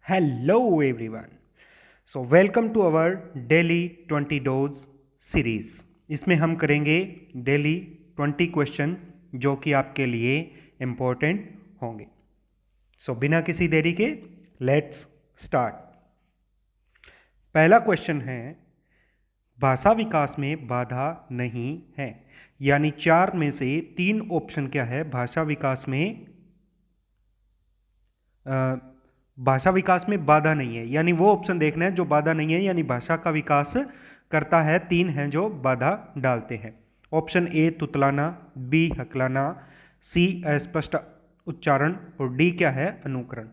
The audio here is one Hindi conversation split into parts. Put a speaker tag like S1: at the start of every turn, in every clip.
S1: Hello everyone. So welcome to our daily 20 dose series. इसमें हम करेंगे डेली 20 क्वेश्चन जो कि आपके लिए इम्पोर्टेंट होंगे। सो बिना किसी देरी के लेट्स स्टार्ट। पहला क्वेश्चन है, भाषा विकास में बाधा नहीं है, यानी 4 में से 3 ऑप्शन क्या है भाषा विकास में भाषा विकास में बाधा नहीं है, यानी वो ऑप्शन देखना है जो बाधा नहीं है, यानी भाषा का विकास करता है। 3 हैं जो बाधा डालते हैं। ऑप्शन ए तुतलाना, बी हकलाना, सी अस्पष्ट उच्चारण और डी क्या है अनुकरण।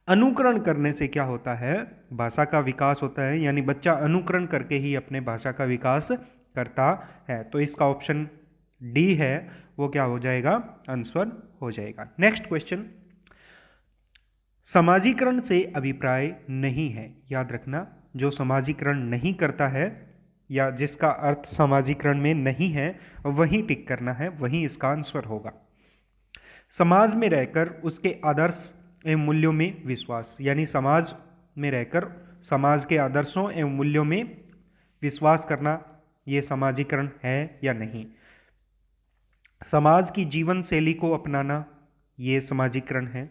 S1: अनुकरण करने से क्या होता है भाषा का विकास होता है, यानी बच्चा अनुकरण करके ही अपने भाषा का विकास करता है। तो इसका ऑप्शन डी है वो क्या हो जाएगा आंसर हो जाएगा। नेक्स्ट क्वेश्चन, समाजीकरण से अभिप्राय नहीं है। याद रखना, जो समाजीकरण नहीं करता है या जिसका अर्थ समाजीकरण में नहीं है वही टिक करना है, वही इसका आंसर होगा। समाज में रहकर उसके आदर्श एवं मूल्यों में विश्वास, यानी समाज में रहकर समाज के आदर्शों एवं मूल्यों में विश्वास करना, ये समाजीकरण है या नहीं। समाज की जीवन शैली को अपनाना, ये समाजीकरण है।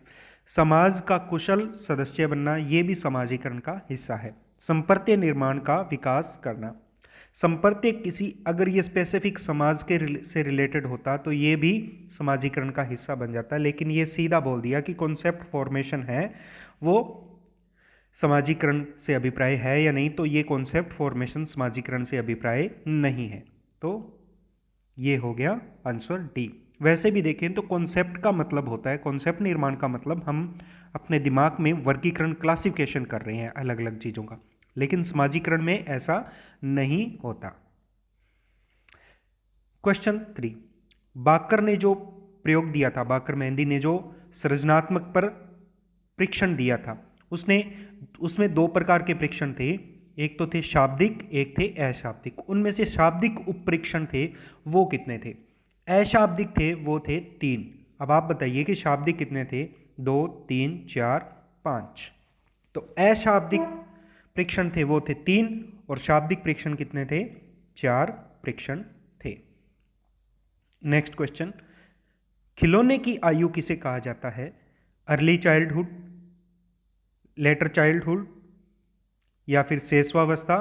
S1: समाज का कुशल सदस्य बनना, ये भी समाजीकरण का हिस्सा है। संपर्क निर्माण का विकास करना, संपर्क किसी अगर ये स्पेसिफिक समाज के से रिलेटेड होता तो ये भी समाजीकरण का हिस्सा बन जाता, लेकिन ये सीधा बोल दिया कि कॉन्सेप्ट फॉर्मेशन है वो समाजीकरण से अभिप्राय है या नहीं, तो ये कॉन्सेप्ट फॉर्मेशन समाजीकरण से अभिप्राय नहीं है, तो ये हो गया आंसर डी। वैसे भी देखें तो कॉन्सेप्ट का मतलब होता है, कॉन्सेप्ट निर्माण का मतलब हम अपने दिमाग में वर्गीकरण क्लासिफिकेशन कर रहे हैं अलग अलग चीज़ों का, लेकिन समाजीकरण में ऐसा नहीं होता। क्वेश्चन 3, बाकर ने जो प्रयोग दिया था, बाकर मेहंदी ने जो सृजनात्मक पर परीक्षण दिया था, उसमें 2 प्रकार के परीक्षण थे, एक तो थे शाब्दिक, एक थे अशाब्दिक। उनमें से शाब्दिक उपपरीक्षण थे वो कितने थे, अशाब्दिक थे वो थे 3। अब आप बताइए कि शाब्दिक कितने थे, 2 3 4 5। तो अशाब्दिक परीक्षण थे वो थे 3 और शाब्दिक परीक्षण कितने थे, 4 परीक्षण थे। नेक्स्ट क्वेश्चन, खिलौने की आयु किसे कहा जाता है, अर्ली चाइल्डहुड, लेटर चाइल्डहुड, या फिर शैशवावस्था,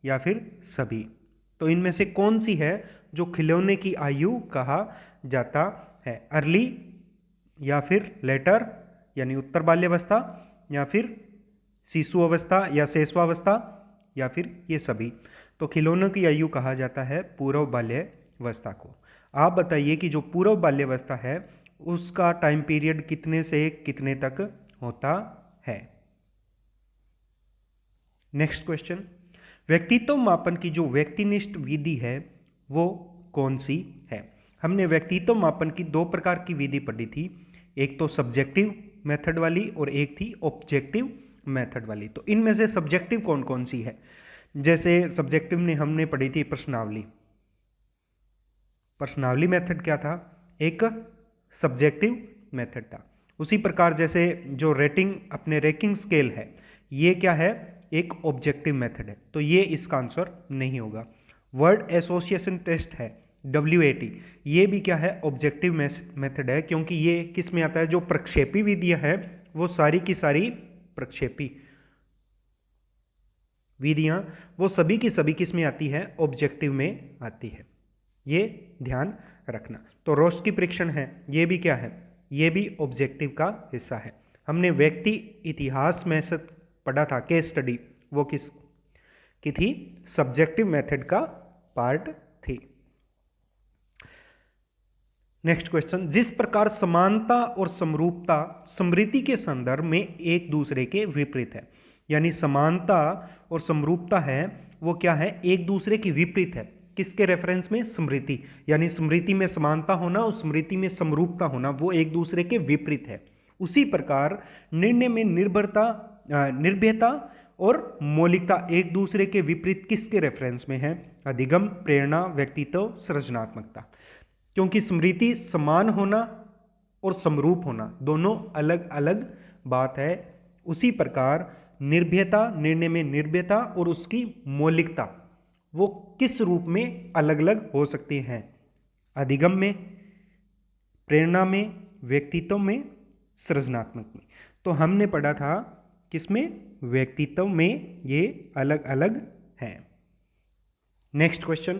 S1: या फिर सभी। तो इनमें से कौन सी है जो खिलौने की आयु कहा जाता है, अर्ली या फिर लेटर यानी उत्तर बाल्यावस्था, या फिर शिशु अवस्था या शैशवावस्था, या फिर ये सभी। तो खिलौनों की आयु कहा जाता है पूर्व बाल्यावस्था को। आप बताइए कि जो पूर्व बाल्यावस्था है उसका टाइम पीरियड कितने से कितने तक होता है। नेक्स्ट क्वेश्चन, व्यक्तित्व मापन की जो व्यक्तिनिष्ठ विधि है वो कौन सी है। हमने व्यक्तित्व मापन की 2 प्रकार की विधि पढ़ी थी, एक तो सब्जेक्टिव मेथड वाली और एक थी ऑब्जेक्टिव मेथड वाली। तो इनमें से सब्जेक्टिव कौन कौन सी है, जैसे सब्जेक्टिव ने हमने पढ़ी थी प्रश्नावली। प्रश्नावली मेथड क्या था, एक सब्जेक्टिव मेथड था। उसी प्रकार जैसे जो रेटिंग अपने रैंकिंग स्केल है ये क्या है, एक ऑब्जेक्टिव मेथड है, तो ये इसका आंसर नहीं होगा। वर्ड एसोसिएशन टेस्ट है WAT, ये भी क्या है ऑब्जेक्टिव मेथड है, क्योंकि ये किस में आता है, जो प्रक्षेपी विधियां है वो सारी की सारी प्रक्षेपी विधियां वो सभी की सभी किस में आती है, ऑब्जेक्टिव में आती है, ये ध्यान रखना। तो रोस्की परीक्षण है ये भी क्या है, ये भी ऑब्जेक्टिव का हिस्सा है। हमने व्यक्ति इतिहास में से पढ़ा था केस स्टडी, वो किस की थी, सब्जेक्टिव मेथड का पार्ट थी। नेक्स्ट क्वेश्चन, जिस प्रकार समानता और समरूपता स्मृति के संदर्भ में एक दूसरे के विपरीत है, यानी समानता और समरूपता है वो क्या है, एक दूसरे की विपरीत है, किसके रेफरेंस में, स्मृति, यानी स्मृति में समानता होना और स्मृति में समरूपता होना वो एक दूसरे के विपरीत है। उसी प्रकार निर्णय में निर्भयता और मौलिकता एक दूसरे के विपरीत किसके रेफरेंस में है, अधिगम, प्रेरणा, व्यक्तित्व, सृजनात्मकता। क्योंकि स्मृति समान होना और समरूप होना दोनों अलग अलग बात है, उसी प्रकार निर्भयता, निर्णय में निर्भयता और उसकी मौलिकता वो किस रूप में अलग अलग हो सकते हैं? अधिगम में, प्रेरणा में, व्यक्तित्व में, सृजनात्मक में। तो हमने पढ़ा था किसमें? व्यक्तित्व में ये अलग अलग हैं। नेक्स्ट क्वेश्चन,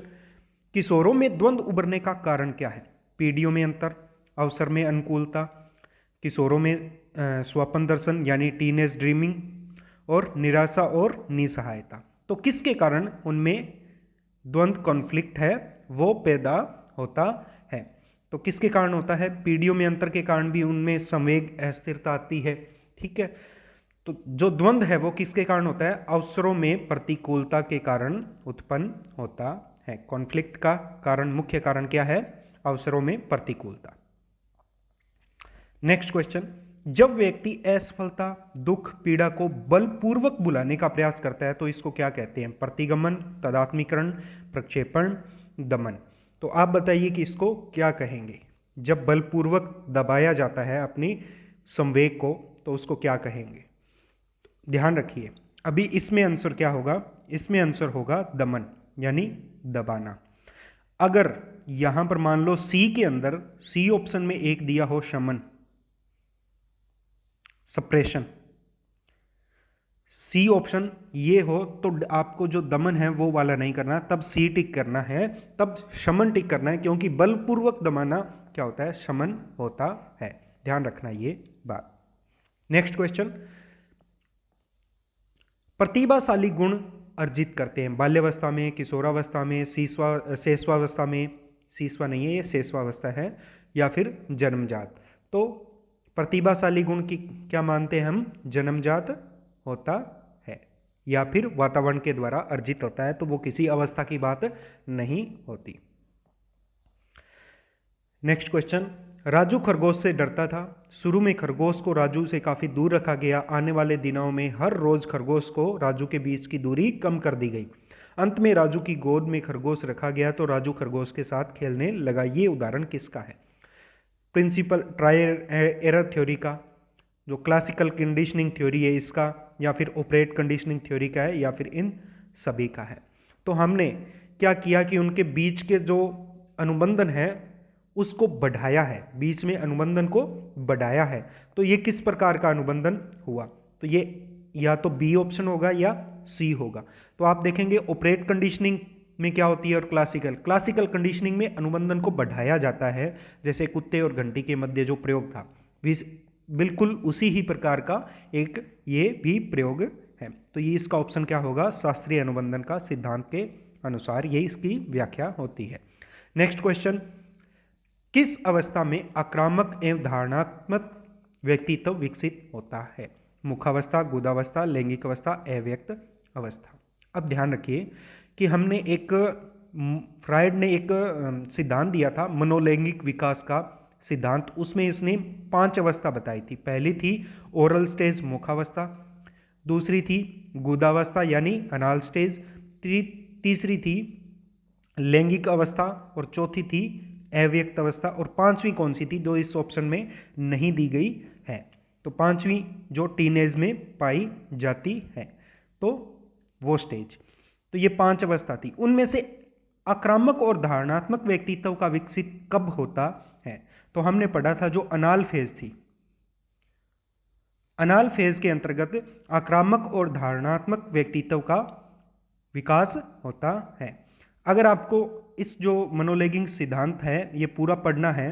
S1: किशोरों में द्वंद्व उभरने का कारण क्या है? पीढ़ियों में अंतर, अवसर में अनुकूलता, किशोरों में स्वप्न दर्शन यानी टीनेज ड्रीमिंग, और निराशा और निसहायता। तो किसके कारण उनमें द्वंद्व कॉन्फ्लिक्ट है वो पैदा होता है? तो किसके कारण होता है? पीढ़ियों में अंतर के कारण भी उनमें संवेग, अस्थिरता आती है। ठीक है, तो जो द्वंद्व है वो किसके कारण होता है? अवसरों में प्रतिकूलता के कारण उत्पन्न होता है। कॉन्फ्लिक्ट का कारण, मुख्य कारण क्या है? अवसरों में प्रतिकूलता। नेक्स्ट क्वेश्चन, जब व्यक्ति असफलता, दुख, पीड़ा को बलपूर्वक बुलाने का प्रयास करता है तो इसको क्या कहते हैं? प्रतिगमन, तदात्मीकरण, प्रक्षेपण, दमन। तो आप बताइए कि इसको क्या कहेंगे? जब बलपूर्वक दबाया जाता है अपनी संवेग को तो उसको क्या कहेंगे? ध्यान रखिए, अभी इसमें आंसर क्या होगा? इसमें आंसर होगा दमन, यानी दबाना। अगर यहां पर मान लो सी के अंदर, सी ऑप्शन में एक दिया हो शमन, सप्रेशन, सी ऑप्शन ये हो तो आपको जो दमन है वो वाला नहीं करना, तब सी टिक करना है, तब शमन टिक करना है, क्योंकि बलपूर्वक दबाना क्या होता है? शमन होता है। ध्यान रखना ये बात। नेक्स्ट क्वेश्चन, प्रतिभाशाली गुण अर्जित करते हैं बाल्यावस्था में, किशोरावस्था में, शेषवावस्था में, शीशवा नहीं है ये, शेषवावस्था है, या फिर जन्मजात। तो प्रतिभाशाली गुण की क्या मानते हैं हम? जन्मजात होता है या फिर वातावरण के द्वारा अर्जित होता है, तो वो किसी अवस्था की बात नहीं होती। नेक्स्ट क्वेश्चन, राजू खरगोश से डरता था। शुरू में खरगोश को राजू से काफ़ी दूर रखा गया। आने वाले दिनों में हर रोज़ खरगोश को राजू के बीच की दूरी कम कर दी गई। अंत में राजू की गोद में खरगोश रखा गया तो राजू खरगोश के साथ खेलने लगा। ये उदाहरण किसका है? प्रिंसिपल ट्रायल एरर थ्योरी का, जो क्लासिकल कंडीशनिंग थ्योरी है इसका, या फिर ऑपरेट कंडीशनिंग थ्योरी का है, या फिर इन सभी का है। तो हमने क्या किया कि उनके बीच के जो अनुबंधन है उसको बढ़ाया है, बीच में अनुबंधन को बढ़ाया है। तो ये किस प्रकार का अनुबंधन हुआ? तो ये या तो बी ऑप्शन होगा या सी होगा। तो आप देखेंगे ऑपरेट कंडीशनिंग में क्या होती है और क्लासिकल कंडीशनिंग में अनुबंधन को बढ़ाया जाता है, जैसे कुत्ते और घंटी के मध्य जो प्रयोग था बिल्कुल उसी ही प्रकार का एक ये भी प्रयोग है। तो ये इसका ऑप्शन क्या होगा? शास्त्रीय अनुबंधन का सिद्धांत के अनुसार ये इसकी व्याख्या होती है। नेक्स्ट क्वेश्चन, किस अवस्था में आक्रामक एवं धारणात्मक व्यक्तित्व विकसित होता है? मुखावस्था, गुदावस्था, लैंगिक अवस्था, अव्यक्त अवस्था। अब ध्यान रखिए कि हमने फ्रायड ने एक सिद्धांत दिया था मनोलैंगिक विकास का सिद्धांत। उसमें इसने 5 अवस्था बताई थी। पहली थी ओरल स्टेज, मुखावस्था, दूसरी थी गुदावस्था यानी अनाल स्टेज, तीसरी थी लैंगिक अवस्था, और चौथी थी अव्यक्त अवस्था, और पांचवी कौन सी थी जो इस ऑप्शन में नहीं दी गई है? तो पांचवी जो टीनेज में पाई जाती है, तो वो स्टेज। तो ये 5 अवस्था थी। उनमें से आक्रामक और धारणात्मक व्यक्तित्व का विकसित कब होता है? तो हमने पढ़ा था जो अनाल फेज थी, अनाल फेज के अंतर्गत आक्रामक और धारणात्मक व्यक्तित्व का विकास होता है। अगर आपको इस जो मनोलैंगिक सिद्धांत है ये पूरा पढ़ना है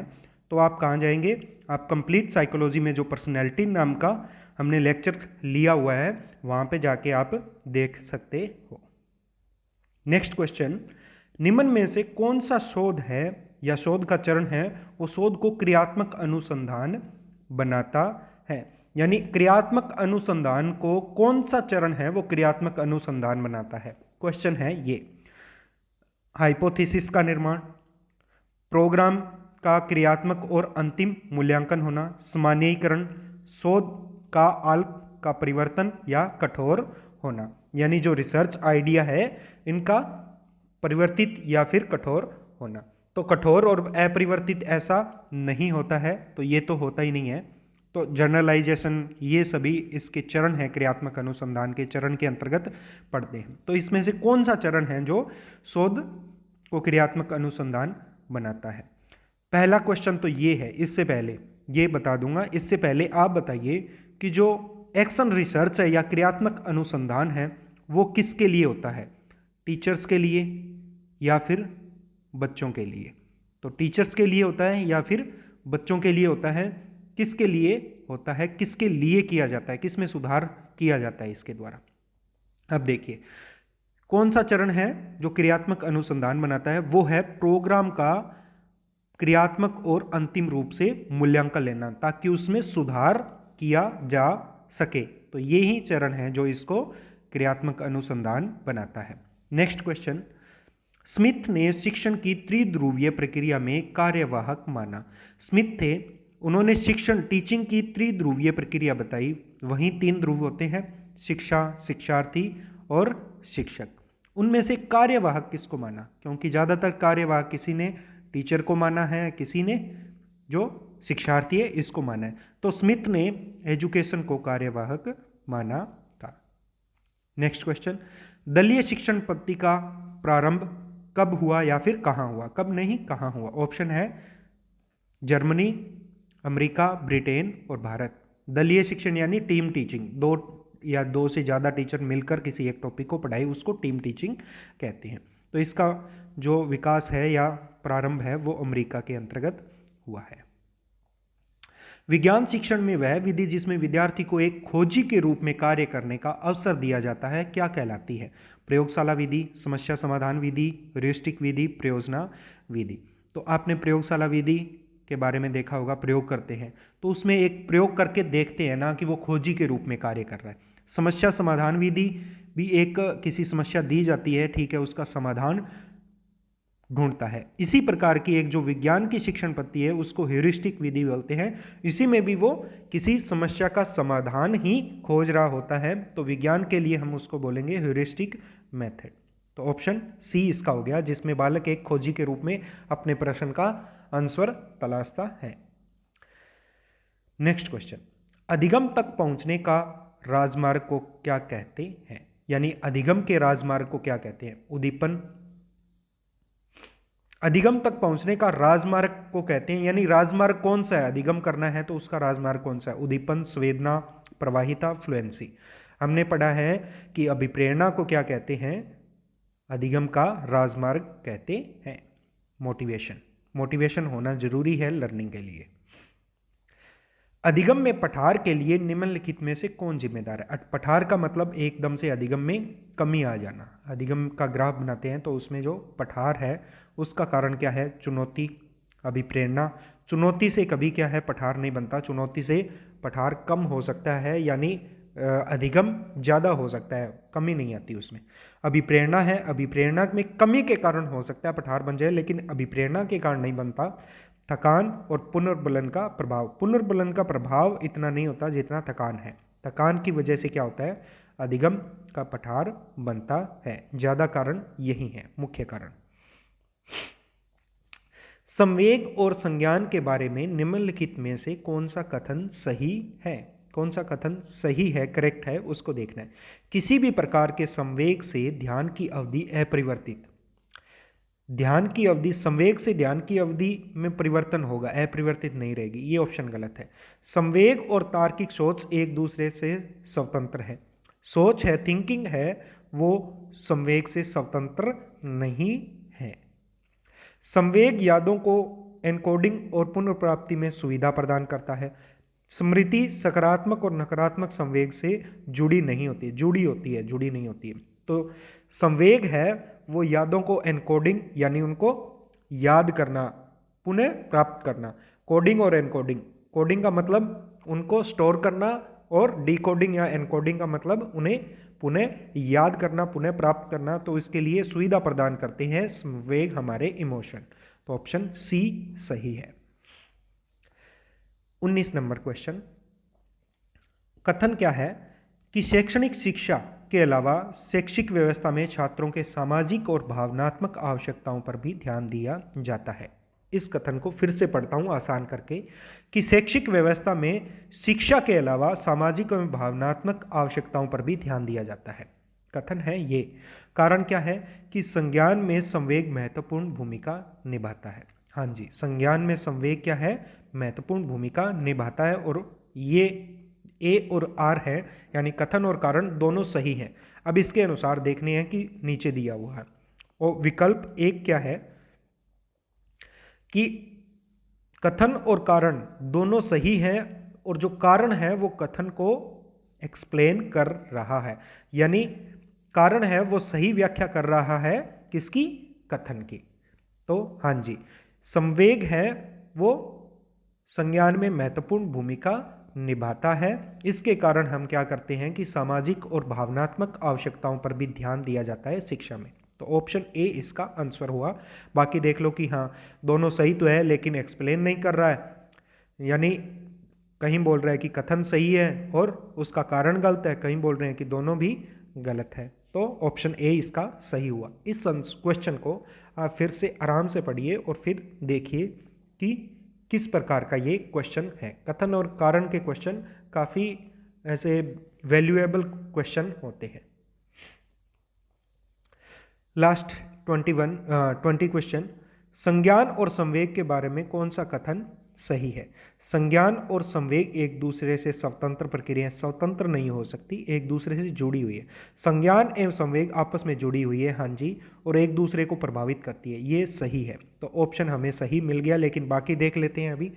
S1: तो आप कहाँ जाएंगे? आप कंप्लीट साइकोलॉजी में जो पर्सनैलिटी नाम का हमने लेक्चर लिया हुआ है वहाँ पे जाके आप देख सकते हो। नेक्स्ट क्वेश्चन, निम्न में से कौन सा शोध है या शोध का चरण है वो शोध को क्रियात्मक अनुसंधान बनाता है? यानी क्रियात्मक अनुसंधान को कौन सा चरण है वो क्रियात्मक अनुसंधान बनाता है? क्वेश्चन है ये। हाइपोथेसिस का निर्माण, प्रोग्राम का क्रियात्मक और अंतिम मूल्यांकन होना, सामान्यीकरण, शोध का अल्प का परिवर्तन या कठोर होना। यानी जो रिसर्च आइडिया है इनका परिवर्तित या फिर कठोर होना। तो कठोर और अपरिवर्तित ऐसा नहीं होता है, तो ये तो होता ही नहीं है। तो जर्नलाइजेशन, ये सभी इसके चरण हैं, क्रियात्मक अनुसंधान के चरण के अंतर्गत पढ़ते हैं। तो इसमें से कौन सा चरण है जो शोध को क्रियात्मक अनुसंधान बनाता है? पहला क्वेश्चन तो ये है, इससे पहले ये बता दूंगा, इससे पहले आप बताइए कि जो एक्शन रिसर्च है या क्रियात्मक अनुसंधान है वो किसके लिए होता है? टीचर्स के लिए या फिर बच्चों के लिए? तो टीचर्स के लिए होता है या फिर बच्चों के लिए होता है? किसके लिए होता है? किसके लिए किया जाता है? किस में सुधार किया जाता है इसके द्वारा? अब देखिए कौन सा चरण है जो क्रियात्मक अनुसंधान बनाता है? वो है प्रोग्राम का क्रियात्मक और अंतिम रूप से मूल्यांकन लेना, ताकि उसमें सुधार किया जा सके। तो ये ही चरण है जो इसको क्रियात्मक अनुसंधान बनाता है। नेक्स्ट क्वेश्चन, स्मिथ ने शिक्षण की त्रिध्रुवीय प्रक्रिया में कार्यवाहक माना। स्मिथ थे, उन्होंने शिक्षण टीचिंग की त्रिध्रुवीय प्रक्रिया बताई। वहीं 3 ध्रुव होते हैं, शिक्षा, शिक्षार्थी और शिक्षक। उनमें से कार्यवाहक किसको माना? क्योंकि ज़्यादातर कार्यवाहक किसी ने टीचर को माना है, किसी ने जो शिक्षार्थी है इसको माना है। तो स्मिथ ने एजुकेशन को कार्यवाहक माना था। नेक्स्ट क्वेश्चन, दलीय शिक्षण पद्धति का प्रारंभ कब हुआ या फिर कहाँ हुआ? कब नहीं, कहाँ हुआ? ऑप्शन है जर्मनी, अमेरिका, ब्रिटेन और भारत। दलीय शिक्षण यानी टीम टीचिंग, 2 या 2 से ज़्यादा टीचर मिलकर किसी एक टॉपिक को पढ़ाई, उसको टीम टीचिंग कहते हैं। तो इसका जो विकास है या प्रारंभ है वो अमेरिका के अंतर्गत हुआ है। विज्ञान शिक्षण में वह विधि जिसमें विद्यार्थी को एक खोजी के रूप में कार्य करने का अवसर दिया जाता है क्या कहलाती है? प्रयोगशाला विधि, समस्या समाधान विधि, ह्यूरिस्टिक विधि, प्रयोजना विधि। तो आपने प्रयोगशाला विधि के बारे में देखा होगा, प्रयोग करते हैं तो उसमें एक प्रयोग करके देखते हैं ना कि वो खोजी के रूप में कार्य कर रहा है। समस्या समाधान विधि भी एक किसी समस्या दी जाती है, ठीक है, उसका समाधान ढूंढता है। इसी प्रकार की एक जो विज्ञान की शिक्षण पद्धति है उसको ह्यूरिस्टिक विधि बोलते हैं। इसी में भी वो किसी समस्या का समाधान ही खोज रहा होता है, तो विज्ञान के लिए हम उसको बोलेंगे ह्यूरिस्टिक मेथड। तो ऑप्शन सी इसका हो गया, जिसमें बालक एक खोजी के रूप में अपने प्रश्न का आंसर तलाशता है। नेक्स्ट क्वेश्चन, अधिगम तक पहुंचने का राजमार्ग को क्या कहते हैं? यानी अधिगम के राजमार्ग को क्या कहते हैं? उद्दीपन। अधिगम तक पहुंचने का राजमार्ग को कहते हैं, यानी राजमार्ग कौन सा है? अधिगम करना है तो उसका राजमार्ग कौन सा है? उद्दीपन, संवेदना, प्रवाहिता, फ्लुएंसी। हमने पढ़ा है कि अभिप्रेरणा को क्या कहते हैं? अधिगम का राजमार्ग कहते हैं। मोटिवेशन, मोटिवेशन होना जरूरी है लर्निंग के लिए। अधिगम में पठार के लिए निम्नलिखित में से कौन जिम्मेदार है? पठार का मतलब एकदम से अधिगम में कमी आ जाना। अधिगम का ग्राफ बनाते हैं तो उसमें जो पठार है उसका कारण क्या है? चुनौती, अभिप्रेरणा। चुनौती से कभी क्या है? पठार नहीं बनता, चुनौती से पठार कम हो सकता है, यानी अधिगम ज़्यादा हो सकता है, कमी नहीं आती उसमें। अभिप्रेरणा है, अभिप्रेरणा में कमी के कारण हो सकता है पठार बन जाए, लेकिन अभिप्रेरणा के कारण नहीं बनता। थकान और पुनर्बलन का प्रभाव, पुनर्बलन का प्रभाव इतना नहीं होता जितना थकान है। थकान की वजह से क्या होता है? अधिगम का पठार बनता है। ज़्यादा कारण यही है, मुख्य कारण। संवेग और संज्ञान के बारे में निम्नलिखित में से कौन सा कथन सही है? कौन सा कथन सही है, करेक्ट है, उसको देखना है। किसी भी प्रकार के संवेग से ध्यान की अवधि अपरिवर्तित, ध्यान की अवधि, संवेग से ध्यान की अवधि में परिवर्तन होगा, अपरिवर्तित नहीं रहेगी। ये ऑप्शन गलत है। संवेग और तार्किक सोच एक दूसरे से स्वतंत्र है। सोच है, थिंकिंग है, वो संवेग से स्वतंत्र नहीं है। संवेग यादों को एनकोडिंग और पुनर्प्राप्ति में सुविधा प्रदान करता है। स्मृति सकारात्मक और नकारात्मक संवेग से जुड़ी नहीं होती, जुड़ी होती है, जुड़ी नहीं होती है। तो संवेग है वो यादों को एनकोडिंग यानी उनको याद करना, पुनः प्राप्त करना। कोडिंग और एनकोडिंग, कोडिंग का मतलब उनको स्टोर करना और डिकोडिंग या एनकोडिंग का मतलब उन्हें पुनः याद करना, पुनः प्राप्त करना। तो इसके लिए सुविधा प्रदान करते हैं संवेग हमारे इमोशन। तो ऑप्शन सी सही है। 19 नंबर क्वेश्चन, कथन क्या है कि शैक्षणिक शिक्षा के अलावा शैक्षिक व्यवस्था में छात्रों के सामाजिक और भावनात्मक आवश्यकताओं पर भी ध्यान दिया जाता है। इस कथन को फिर से पढ़ता हूं आसान करके कि शैक्षिक व्यवस्था में शिक्षा के अलावा सामाजिक एवं भावनात्मक आवश्यकताओं पर भी ध्यान दिया जाता है। कथन है ये। कारण क्या है कि संज्ञान में संवेग महत्वपूर्ण भूमिका निभाता है। हाँ जी, संज्ञान में संवेग क्या है, महत्वपूर्ण भूमिका निभाता है। और ये ए और आर है, यानी कथन और कारण दोनों सही हैं। अब इसके अनुसार देखने हैं कि नीचे दिया हुआ है। और विकल्प एक क्या है कि कथन और कारण दोनों सही हैं और जो कारण है वो कथन को एक्सप्लेन कर रहा है, यानी कारण है वो सही व्याख्या कर रहा है किसकी, कथन की। तो हाँ जी, संवेग है वो संज्ञान में महत्वपूर्ण भूमिका निभाता है। इसके कारण हम क्या करते हैं कि सामाजिक और भावनात्मक आवश्यकताओं पर भी ध्यान दिया जाता है शिक्षा में। तो ऑप्शन ए इसका आंसर हुआ। बाकी देख लो कि हाँ दोनों सही तो है लेकिन एक्सप्लेन नहीं कर रहा है, यानी कहीं बोल रहा है कि कथन सही है और उसका कारण गलत है, कहीं बोल रहे हैं कि दोनों भी गलत है। तो ऑप्शन ए इसका सही हुआ। इस क्वेश्चन को आप फिर से आराम से पढ़िए और फिर देखिए कि किस प्रकार का ये क्वेश्चन है। कथन और कारण के क्वेश्चन काफ़ी ऐसे वैल्यूएबल क्वेश्चन होते हैं। लास्ट 20 क्वेश्चन, संज्ञान और संवेग के बारे में कौन सा कथन सही है। संज्ञान और संवेग एक दूसरे से स्वतंत्र प्रक्रियाएं, स्वतंत्र नहीं हो सकती, एक दूसरे से जुड़ी हुई है। संज्ञान एवं संवेग आपस में जुड़ी हुई है, हाँ जी, और एक दूसरे को प्रभावित करती है, ये सही है। तो ऑप्शन हमें सही मिल गया, लेकिन बाकी देख लेते हैं अभी।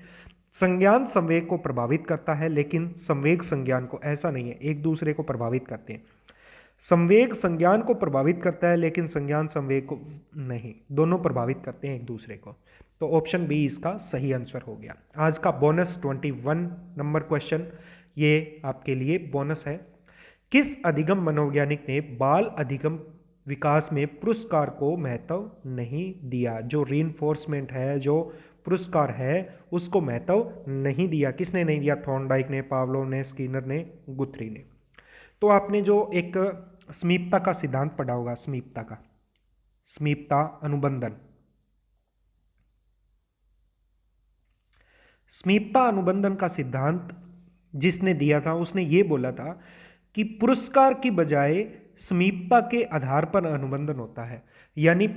S1: संज्ञान संवेग को प्रभावित करता है लेकिन संवेग संज्ञान को, ऐसा नहीं है, एक दूसरे को प्रभावित करते हैं। संवेग संज्ञान को प्रभावित करता है लेकिन संज्ञान संवेग को नहीं, दोनों प्रभावित करते हैं एक दूसरे को। तो ऑप्शन बी इसका सही आंसर हो गया। आज का बोनस 21 नंबर क्वेश्चन ये आपके लिए बोनस है। किस अधिगम मनोवैज्ञानिक ने बाल अधिगम विकास में पुरस्कार को महत्व नहीं दिया। जो रीइंफोर्समेंट है, जो पुरस्कार है, उसको महत्व नहीं दिया। किसने नहीं दिया? थॉर्नडाइक ने, पावलोव ने, स्किनर ने, गुथरी ने। तो आपने जो एक समीपता का सिद्धांत पढ़ा होगा, समीपता अनुबंधन, समीपता अनुबंधन का सिद्धांत जिसने दिया था उसने ये बोला था कि पुरस्कार की बजाय समीपता के आधार पर अनुबंधन होता है। यानी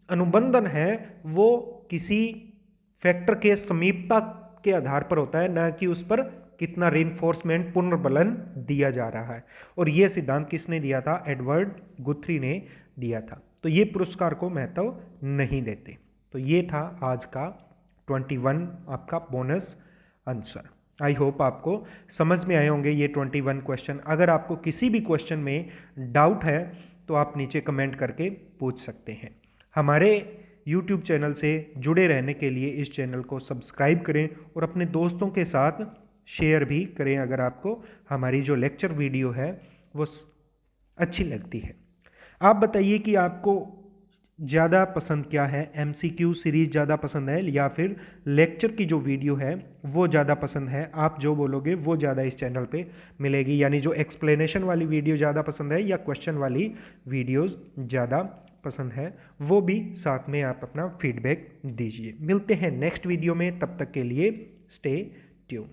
S1: अनुबंधन है वो किसी फैक्टर के समीपता के आधार पर होता है, ना कि उस पर कितना रीइंफोर्समेंट, पुनर्बलन दिया जा रहा है। और यह सिद्धांत किसने दिया था? एडवर्ड गुथरी ने दिया था। तो ये पुरस्कार को महत्व नहीं देते। तो ये था आज का 21 आपका बोनस आंसर। आई होप आपको समझ में आए होंगे ये 21 क्वेश्चन। अगर आपको किसी भी क्वेश्चन में डाउट है तो आप नीचे कमेंट करके पूछ सकते हैं। हमारे YouTube चैनल से जुड़े रहने के लिए इस चैनल को सब्सक्राइब करें और अपने दोस्तों के साथ शेयर भी करें अगर आपको हमारी जो लेक्चर वीडियो है वो अच्छी लगती है। आप बताइए कि आपको ज़्यादा पसंद क्या है, MCQ सीरीज़ ज़्यादा पसंद है या फिर लेक्चर की जो वीडियो है वो ज़्यादा पसंद है? आप जो बोलोगे वो ज़्यादा इस चैनल पे मिलेगी, यानी जो एक्सप्लेनेशन वाली वीडियो ज़्यादा पसंद है या क्वेश्चन वाली वीडियोज़ ज़्यादा पसंद है, वो भी साथ में आप अपना फीडबैक दीजिए। मिलते हैं नेक्स्ट वीडियो में, तब तक के लिए स्टे ट्यून।